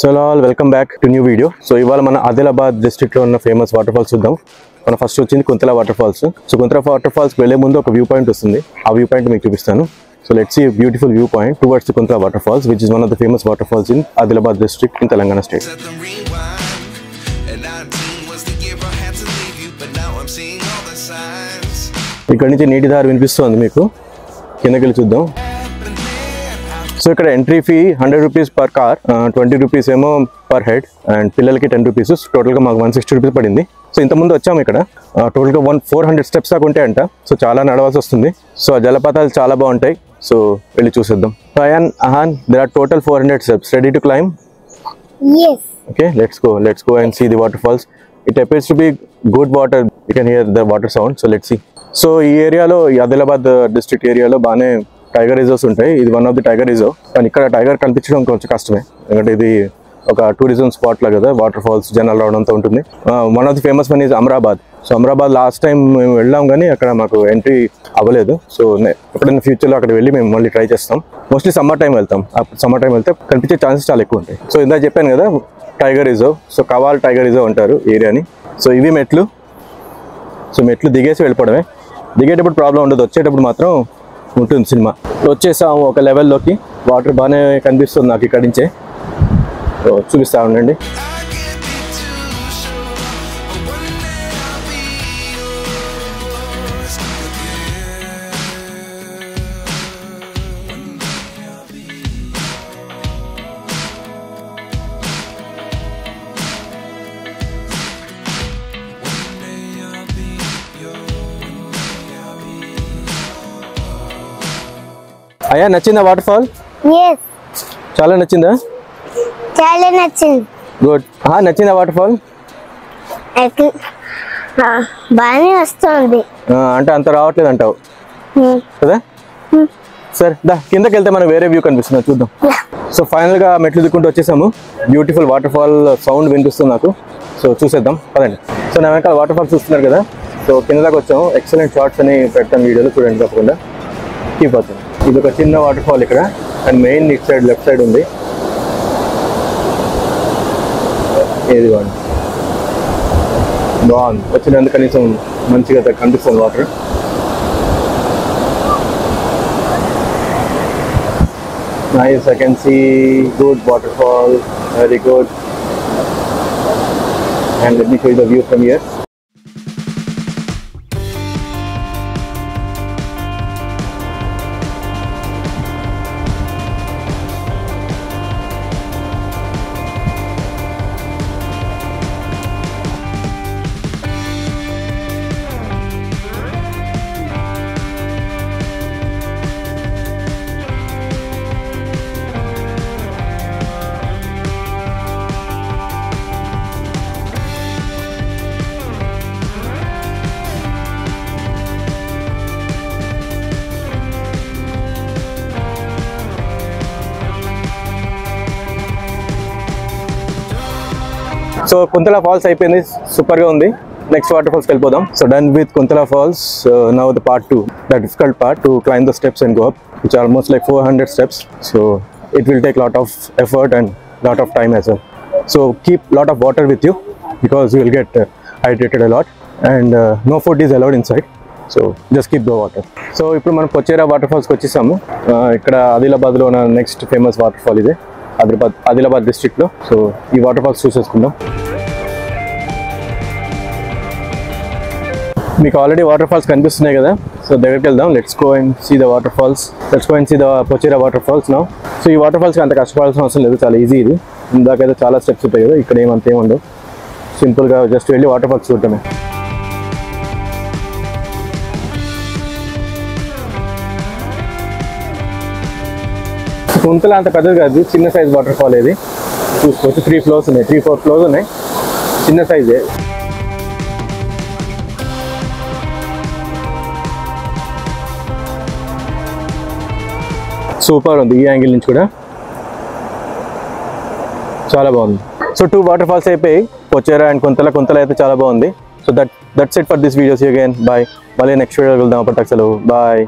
So all welcome back to new video. So ఇవాళ మన Adilabad district లో ఉన్న ఫేమస్ వాటర్ ఫాల్స్ చూద్దాం. మన ఫస్ట్ వచ్చింది Kuntala water falls. So Kuntala water falls వెళ్ళే ముందు ఒక వ్యూ పాయింట్ వస్తుంది. ఆ వ్యూ పాయింట్ మీకు చూపిస్తాను. So let's see a beautiful view point towards the Kuntala waterfalls, which is one of the famous waterfalls in Adilabad district in Telangana state. ఇక్కడ నుంచి నీటి దారి వినిపిస్తుంది మీకు. కిందకి వెళ్ళి చూద్దాం. సో ఇక్కడ entry fee 100 rupees per car, 20 rupees ఏమో పర్ హెడ్, అండ్ పిల్లలకి 10 రూపీస్. టోటల్గా మాకు 160 రూపీస్ పడింది. సో ఇంతకుముందు వచ్చాము ఇక్కడ టోటల్గా 400 స్టెప్స్ దాకా ఉంటాయంట. సో చాలా నడవాల్సి వస్తుంది. సో ఆ జలపాతాలు చాలా బాగుంటాయి. సో వెళ్ళి చూసేద్దాం. Ayan, Ahan, there are total 400 steps. Ready to climb? Yes. Okay, let's go and see the waterfalls. It appears to be good water. You can hear the water sound. So let's see. So ఈ ఏరియాలో, ఈ Adilabad district ఏరియాలో బాగానే tiger reserves ఉంటాయి. ఇది one of the tiger reserve. కానీ ఇక్కడ tiger కనిపించడం కొంచెం కష్టమే, ఎందుకంటే ఇది ఒక టూరిజం స్పాట్ లా కదా. వాటర్ ఫాల్స్ జనాలు రావడంతో ఉంటుంది. One of the famous one is Amrabad. So Amrabad last time మేము వెళ్ళాం, కానీ అక్కడ మాకు ఎంట్రీ అవ్వలేదు. సో ఎప్పుడైనా ఫ్యూచర్లో అక్కడ వెళ్ళి మేము మళ్ళీ ట్రై చేస్తాం. మోస్ట్లీ సమ్మర్ టైం వెళ్తాం. సమ్మర్ టైం వెళ్తే కనిపించే ఛాన్సెస్ చాలా ఎక్కువ ఉంటాయి. సో ఇందాక చెప్పాను కదా tiger reserve. So Kawal tiger reserve అంటారు ఏరియాని. సో ఇవి మెట్లు. సో మెట్లు దిగేసి వెళ్ళిపోవడమే. దిగేటప్పుడు ప్రాబ్లం ఉండదు, వచ్చేటప్పుడు మాత్రం ఉంటుంది సినిమా. వచ్చేసాము ఒక లెవెల్లోకి. వాటర్ బాగానే కనిపిస్తుంది నాకు ఇక్కడి నుంచే. చూపిస్తా ఉండండి. అయ్యా, నచ్చిందా వాటర్ ఫాల్? Yes. చాలా నచ్చిందా? చాలా నచ్చింది. గుడ్. నచ్చిందా వాటర్ ఫాల్? బాగానే వస్తుంది. అంటే అంత రావట్లేదు అంటావు కదా. సరే దా, కిందకి వెళ్తే మనం వేరే వ్యూ కనిపిస్తుంది, చూద్దాం. సో ఫైనల్గా మెట్లు దిక్కుంటూ వచ్చేసాము. బ్యూటిఫుల్ వాటర్ ఫాల్ సౌండ్ వినిపిస్తుంది నాకు. సో చూసేద్దాం పదండి. సో నా వెనకాల వాటర్ ఫాల్ చూస్తున్నారు కదా. సో కింద దాకా వచ్చాము. ఎక్సలెంట్ షార్ట్స్ అని పెడతాను వీడియోలో, చూడండి తప్పకుండా. కీప్ అవుతుంది. ఇది ఒక చిన్న వాటర్ ఫాల్ ఇక్కడ, and main it side left side ఉంది. ఏది బాగుంది, వచ్చినందుకు కనీసం మంచిగా కనిపిస్తుంది water. Nice, I can see good waterfall, very good. And let me show you the view from here. So Kuntala falls అయిపోయింది, సూపర్గా ఉంది. నెక్స్ట్ వాటర్ ఫాల్స్కి వెళ్ళిపోదాం. So done with Kuntala falls. Now the part 2, the difficult part, to climb the steps and go up, which are almost like 400 steps. So it will take lot of effort and lot of time as well. So keep lot of water with you, because you will get hydrated a lot, and no food is allowed in side. So just keep the water. So ఇప్పుడు మనం పొచ్చేరా water ఫాల్స్కి వచ్చేసాము. ఇక్కడ ఆదిలాబాద్లో ఉన్న next famous water fall ఇదే, ఆదిలాబాద్ డిస్ట్రిక్ట్లో. So ఈ water falls చూసేసుకుందాం. మీకు ఆల్రెడీ వాటర్ ఫాల్స్ కనిపిస్తున్నాయి కదా. సో దగ్గరికి వెళ్దాం. Let's go and see the waterfalls. Let's go and see the Pochera waterfalls now. So ఈ వాటర్ ఫాల్స్కి అంత కష్టపడాల్సిన అవసరం లేదు, చాలా ఈజీ ఇది. ఇందాకైతే చాలా స్టెప్స్ ఉంటాయి కదా, ఇక్కడ ఏమంత ఏముండవు. సింపుల్గా జస్ట్ వెళ్ళి వాటర్ ఫాల్స్ చూడటమే. కుంతల అంత పెద్దది కాదు, చిన్న సైజ్ వాటర్ ఫాల్ ఇది. చూసుకోవచ్చు, 3 ఫ్లోర్స్ ఉన్నాయి, 3-4 ఫ్లోర్స్ ఉన్నాయి. చిన్న సైజే. సూపర్ ఉంది ఈ యాంగిల్ నుంచి కూడా, చాలా బాగుంది. సో 2 వాటర్ ఫాల్స్ అయిపోయి, పొచేరా అండ్ కుంతల అయితే చాలా బాగుంది. So that's it for this videos. Again bye. మళ్ళీ నెక్స్ట్ వీడియో వెళ్దాం. అప్పటికి సెలవు. బాయ్.